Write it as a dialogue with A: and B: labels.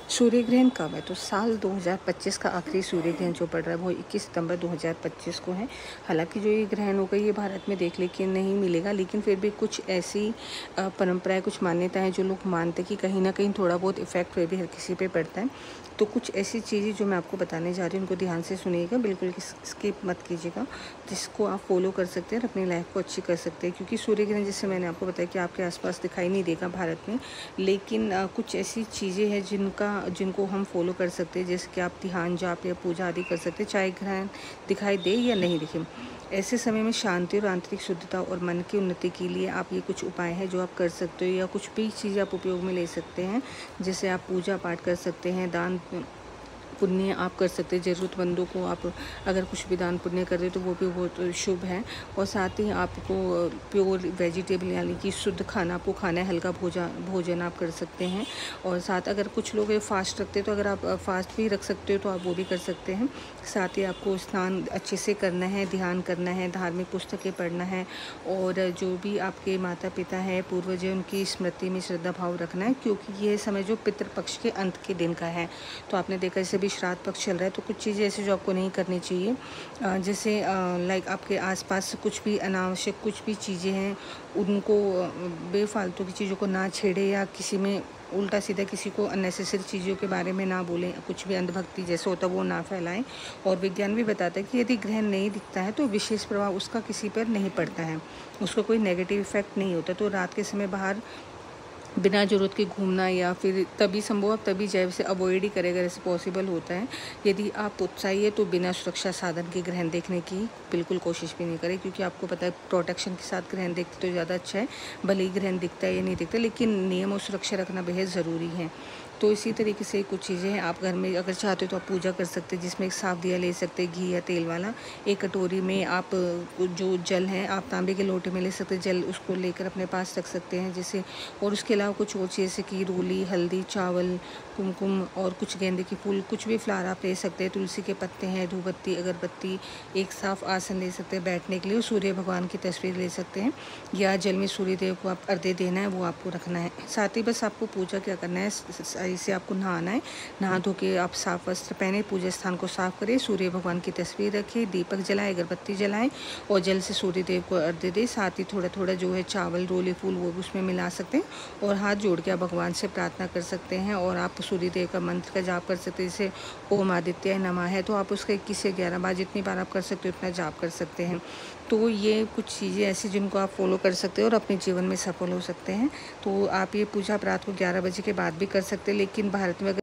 A: सूर्य ग्रहण कब है? तो साल 2025 का आखिरी सूर्य ग्रहण जो पड़ रहा है वो 21 सितंबर 2025 को है। हालांकि जो ये ग्रहण होगा ये भारत में देखने के नहीं मिलेगा, लेकिन फिर भी कुछ ऐसी परंपराएं, कुछ मान्यताएं जो लोग मानते हैं कि कहीं ना कहीं थोड़ा बहुत इफेक्ट फिर भी हर किसी पे पड़ता है। तो कुछ ऐसी चीज़ें जो मैं आपको बताने जा रही हूँ उनको ध्यान से सुनिएगा, बिल्कुल स्किप मत कीजिएगा, जिसको आप फॉलो कर सकते हैं और अपनी लाइफ को अच्छी कर सकते हैं। क्योंकि सूर्य ग्रहण जैसे मैंने आपको बताया कि आपके आसपास दिखाई नहीं देगा भारत में, लेकिन कुछ ऐसी चीज़ें हैं जिनको हम फॉलो कर सकते हैं, जैसे कि आप ध्यान, जाप या पूजा आदि कर सकते हैं, चाहे ग्रहण दिखाई दे या नहीं दिखे। ऐसे समय में शांति और आंतरिक शुद्धता और मन की उन्नति के लिए आप ये कुछ उपाय हैं जो आप कर सकते हो, या कुछ भी चीज़ आप उपयोग में ले सकते हैं। जैसे आप पूजा पाठ कर सकते हैं, दान पुण्य आप कर सकते हैं, ज़रूरतमंदों को आप अगर कुछ भी दान पुण्य कर रहे हो तो वो भी बहुत शुभ है। और साथ ही आपको प्योर वेजिटेबल यानी कि शुद्ध खाना आपको खाना है, हल्का भोजन आप कर सकते हैं। और साथ अगर कुछ लोग फास्ट रखते हैं तो अगर आप फास्ट भी रख सकते हो तो आप वो भी कर सकते हैं। साथ ही आपको स्नान अच्छे से करना है, ध्यान करना है, धार्मिक पुस्तकें पढ़ना है, और जो भी आपके माता पिता हैं, पूर्वज हैं, उनकी स्मृति में श्रद्धा भाव रखना है, क्योंकि ये समय जो पितृपक्ष के अंत के दिन का है। तो आपने देखा जैसे श्राद्ध पक्ष चल रहा है तो कुछ चीज़ें ऐसी जो आपको नहीं करनी चाहिए, जैसे लाइक आपके आसपास कुछ भी अनावश्यक कुछ भी चीज़ें हैं उनको बेफालतू की चीज़ों को ना छेड़े, या किसी में उल्टा सीधा किसी को अननेसेसरी चीज़ों के बारे में ना बोलें, कुछ भी अंधभक्ति जैसे होता है वो ना फैलाएं। और विज्ञान भी बताता है कि यदि ग्रहण नहीं दिखता है तो विशेष प्रभाव उसका किसी पर नहीं पड़ता है, उसको कोई नेगेटिव इफेक्ट नहीं होता। तो रात के समय बाहर बिना ज़रूरत के घूमना, या फिर तभी संभव आप तभी जाए, से अवॉइड ही करें अगर ऐसे पॉसिबल होता है। यदि आप उत्साही है तो बिना सुरक्षा साधन के ग्रहण देखने की बिल्कुल कोशिश भी नहीं करें, क्योंकि आपको पता है प्रोटेक्शन के साथ ग्रहण देखते तो ज़्यादा अच्छा है। भले ही ग्रहण दिखता है या नहीं दिखता, लेकिन नियम और सुरक्षा रखना बेहद ज़रूरी है। तो इसी तरीके से कुछ चीज़ें हैं, आप घर में अगर चाहते हो तो आप पूजा कर सकते हैं, जिसमें एक साफ दिया ले सकते हैं, घी या तेल वाला। एक कटोरी में आप जो जल है आप तांबे के लोटे में ले सकते हैं, जल उसको लेकर अपने पास रख सकते हैं जैसे। और उसके अलावा कुछ और चीज़ जैसे कि रोली, हल्दी, चावल, कुमकुम और कुछ गेंदे के फूल, कुछ भी फ्लावर आप ले सकते हैं। तुलसी के पत्ते हैं, धूपबत्ती, अगरबत्ती, एक साफ आसन ले सकते हैं बैठने के लिए, सूर्य भगवान की तस्वीर ले सकते हैं, या जल में सूर्य देव को आप अर्घ्य देना है वो आपको रखना है। साथ ही बस आपको पूजा क्या करना है, इसे आपको नहाना है, नहा धो के आप साफ वस्त्र पहने, पूजा स्थान को साफ करें, सूर्य भगवान की तस्वीर रखें, दीपक जलाएं, अगरबत्ती जलाएं और जल से सूर्य देव को अर्घ्य दें। साथ ही थोड़ा थोड़ा जो है चावल, रोले, फूल वो भी उसमें मिला सकते हैं, और हाथ जोड़ के आप भगवान से प्रार्थना कर सकते हैं। और आप सूर्य देव का मंत्र का जाप कर सकते हैं, जैसे ओम आदित्य नमः है तो आप उसका 21 से 11 बार, जितनी बार आप कर सकते हो उतना जाप कर सकते हैं। तो ये कुछ चीज़ें ऐसी जिनको आप फॉलो कर सकते हो और अपने जीवन में सफल हो सकते हैं। तो आप ये पूजा रात को 11 बजे के बाद भी कर सकते हैं, लेकिन भारत में